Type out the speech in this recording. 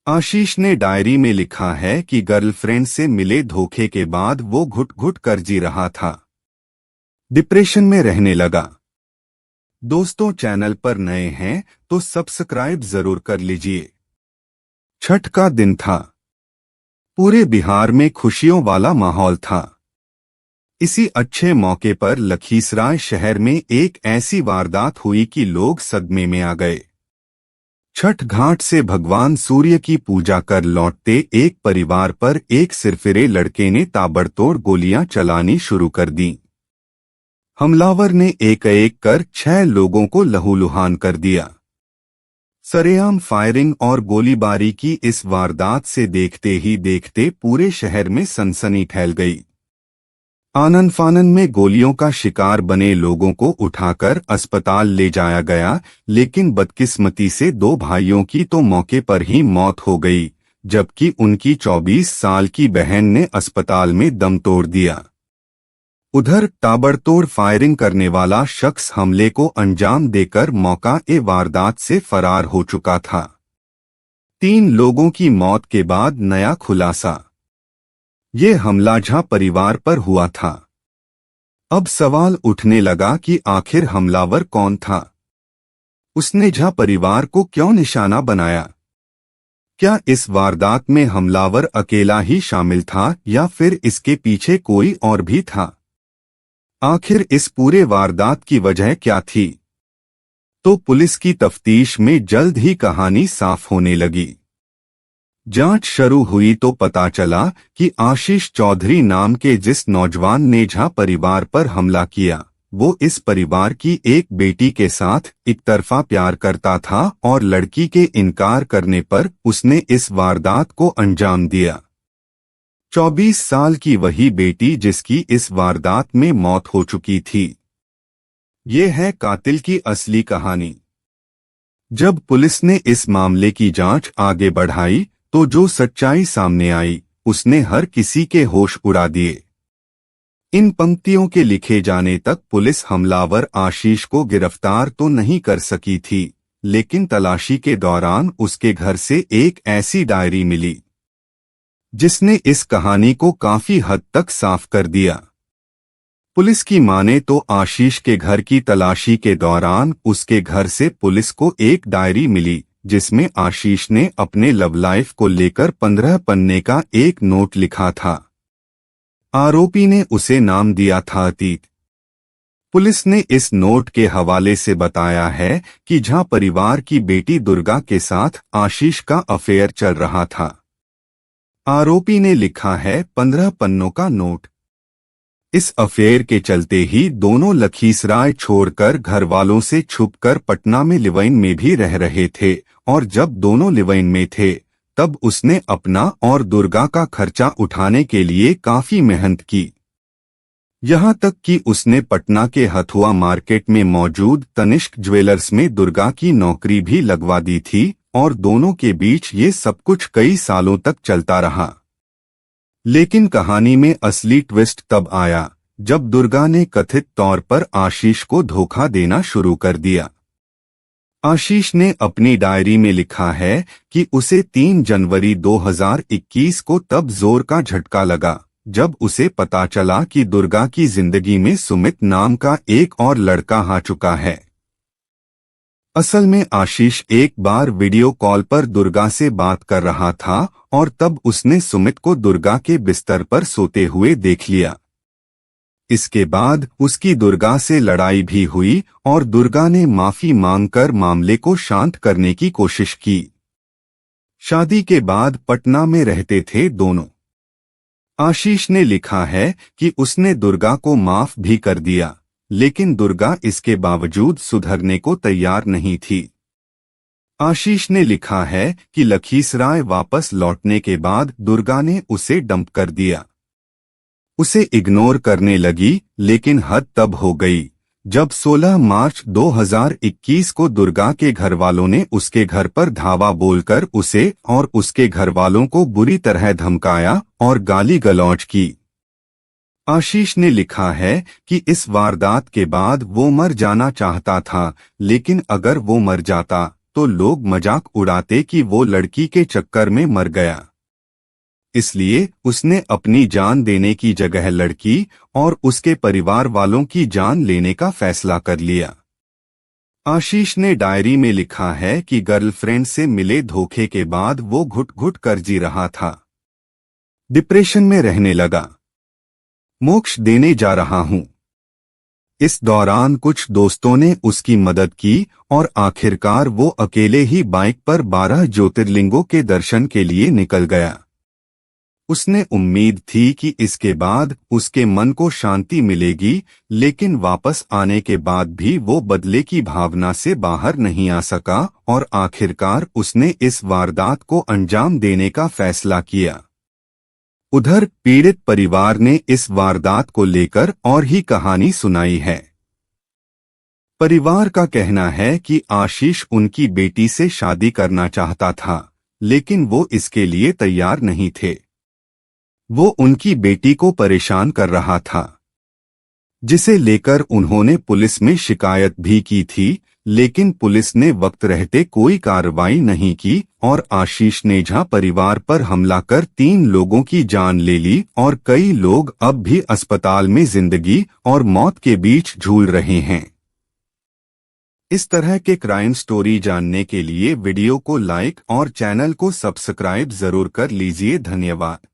आशीष ने डायरी में लिखा है कि गर्लफ्रेंड से मिले धोखे के बाद वो घुट घुट कर जी रहा था। डिप्रेशन में रहने लगा। दोस्तों, चैनल पर नए हैं तो सब्सक्राइब जरूर कर लीजिए। छठ का दिन था। पूरे बिहार में खुशियों वाला माहौल था। इसी अच्छे मौके पर लखीसराय शहर में एक ऐसी वारदात हुई कि लोग सदमे में आ गए। छठ घाट से भगवान सूर्य की पूजा कर लौटते एक परिवार पर एक सिरफिरे लड़के ने ताबड़तोड़ गोलियां चलानी शुरू कर दी। हमलावर ने एक एक कर 6 लोगों को लहूलुहान कर दिया। सरेआम फायरिंग और गोलीबारी की इस वारदात से देखते ही देखते पूरे शहर में सनसनी फैल गई। आनन फानन में गोलियों का शिकार बने लोगों को उठाकर अस्पताल ले जाया गया, लेकिन बदकिस्मती से 2 भाइयों की तो मौके पर ही मौत हो गई, जबकि उनकी 24 साल की बहन ने अस्पताल में दम तोड़ दिया। उधर ताबड़तोड़ फायरिंग करने वाला शख्स हमले को अंजाम देकर मौका-ए-वारदात से फरार हो चुका था। 3 लोगों की मौत के बाद नया खुलासा। ये हमला झा परिवार पर हुआ था। अब सवाल उठने लगा कि आखिर हमलावर कौन था? उसने झा परिवार को क्यों निशाना बनाया? क्या इस वारदात में हमलावर अकेला ही शामिल था या फिर इसके पीछे कोई और भी था? आखिर इस पूरे वारदात की वजह क्या थी? तो पुलिस की तफ्तीश में जल्द ही कहानी साफ होने लगी। जांच शुरू हुई तो पता चला कि आशीष चौधरी नाम के जिस नौजवान ने झा परिवार पर हमला किया, वो इस परिवार की एक बेटी के साथ एकतरफा प्यार करता था और लड़की के इनकार करने पर उसने इस वारदात को अंजाम दिया। 24 साल की वही बेटी जिसकी इस वारदात में मौत हो चुकी थी। ये है कातिल की असली कहानी। जब पुलिस ने इस मामले की जांच आगे बढ़ाई तो जो सच्चाई सामने आई उसने हर किसी के होश उड़ा दिए। इन पंक्तियों के लिखे जाने तक पुलिस हमलावर आशीष को गिरफ्तार तो नहीं कर सकी थी, लेकिन तलाशी के दौरान उसके घर से एक ऐसी डायरी मिली जिसने इस कहानी को काफी हद तक साफ कर दिया। पुलिस की माने तो आशीष के घर की तलाशी के दौरान उसके घर से पुलिस को एक डायरी मिली जिसमें आशीष ने अपने लव लाइफ को लेकर 15 पन्ने का एक नोट लिखा था। आरोपी ने उसे नाम दिया था अतीत। पुलिस ने इस नोट के हवाले से बताया है कि झा परिवार की बेटी दुर्गा के साथ आशीष का अफेयर चल रहा था। आरोपी ने लिखा है 15 पन्नों का नोट। इस अफेयर के चलते ही दोनों लखीसराय छोड़कर घर वालों से छुपकर पटना में लिव-इन में भी रह रहे थे, और जब दोनों लिव-इन में थे तब उसने अपना और दुर्गा का खर्चा उठाने के लिए काफी मेहनत की। यहाँ तक कि उसने पटना के हथुआ मार्केट में मौजूद तनिष्क ज्वेलर्स में दुर्गा की नौकरी भी लगवा दी थी, और दोनों के बीच ये सब कुछ कई सालों तक चलता रहा। लेकिन कहानी में असली ट्विस्ट तब आया जब दुर्गा ने कथित तौर पर आशीष को धोखा देना शुरू कर दिया। आशीष ने अपनी डायरी में लिखा है कि उसे 3 जनवरी 2021 को तब जोर का झटका लगा जब उसे पता चला कि दुर्गा की जिंदगी में सुमित नाम का एक और लड़का आ चुका है। असल में आशीष एक बार वीडियो कॉल पर दुर्गा से बात कर रहा था और तब उसने सुमित को दुर्गा के बिस्तर पर सोते हुए देख लिया। इसके बाद उसकी दुर्गा से लड़ाई भी हुई और दुर्गा ने माफी मांगकर मामले को शांत करने की कोशिश की। शादी के बाद पटना में रहते थे दोनों। आशीष ने लिखा है कि उसने दुर्गा को माफ भी कर दिया, लेकिन दुर्गा इसके बावजूद सुधरने को तैयार नहीं थी। आशीष ने लिखा है कि लखीसराय वापस लौटने के बाद दुर्गा ने उसे डंप कर दिया। उसे इग्नोर करने लगी, लेकिन हद तब हो गई जब 16 मार्च 2021 को दुर्गा के घरवालों ने उसके घर पर धावा बोलकर उसे और उसके घरवालों को बुरी तरह धमकाया और गाली गलौज की। आशीष ने लिखा है कि इस वारदात के बाद वो मर जाना चाहता था, लेकिन अगर वो मर जाता तो लोग मजाक उड़ाते कि वो लड़की के चक्कर में मर गया। इसलिए उसने अपनी जान देने की जगह लड़की और उसके परिवार वालों की जान लेने का फैसला कर लिया। आशीष ने डायरी में लिखा है कि गर्लफ्रेंड से मिले धोखे के बाद वो घुट घुट कर जी रहा था। डिप्रेशन में रहने लगा। मोक्ष देने जा रहा हूं। इस दौरान कुछ दोस्तों ने उसकी मदद की और आखिरकार वो अकेले ही बाइक पर 12 ज्योतिर्लिंगों के दर्शन के लिए निकल गया। उसने उम्मीद थी कि इसके बाद उसके मन को शांति मिलेगी, लेकिन वापस आने के बाद भी वो बदले की भावना से बाहर नहीं आ सका और आखिरकार उसने इस वारदात को अंजाम देने का फैसला किया। उधर पीड़ित परिवार ने इस वारदात को लेकर और ही कहानी सुनाई है। परिवार का कहना है कि आशीष उनकी बेटी से शादी करना चाहता था, लेकिन वो इसके लिए तैयार नहीं थे। वो उनकी बेटी को परेशान कर रहा था, जिसे लेकर उन्होंने पुलिस में शिकायत भी की थी, लेकिन पुलिस ने वक्त रहते कोई कार्रवाई नहीं की और आशीष ने झा परिवार पर हमला कर 3 लोगों की जान ले ली और कई लोग अब भी अस्पताल में जिंदगी और मौत के बीच झूल रहे हैं। इस तरह के क्राइम स्टोरी जानने के लिए वीडियो को लाइक और चैनल को सब्सक्राइब जरूर कर लीजिए। धन्यवाद।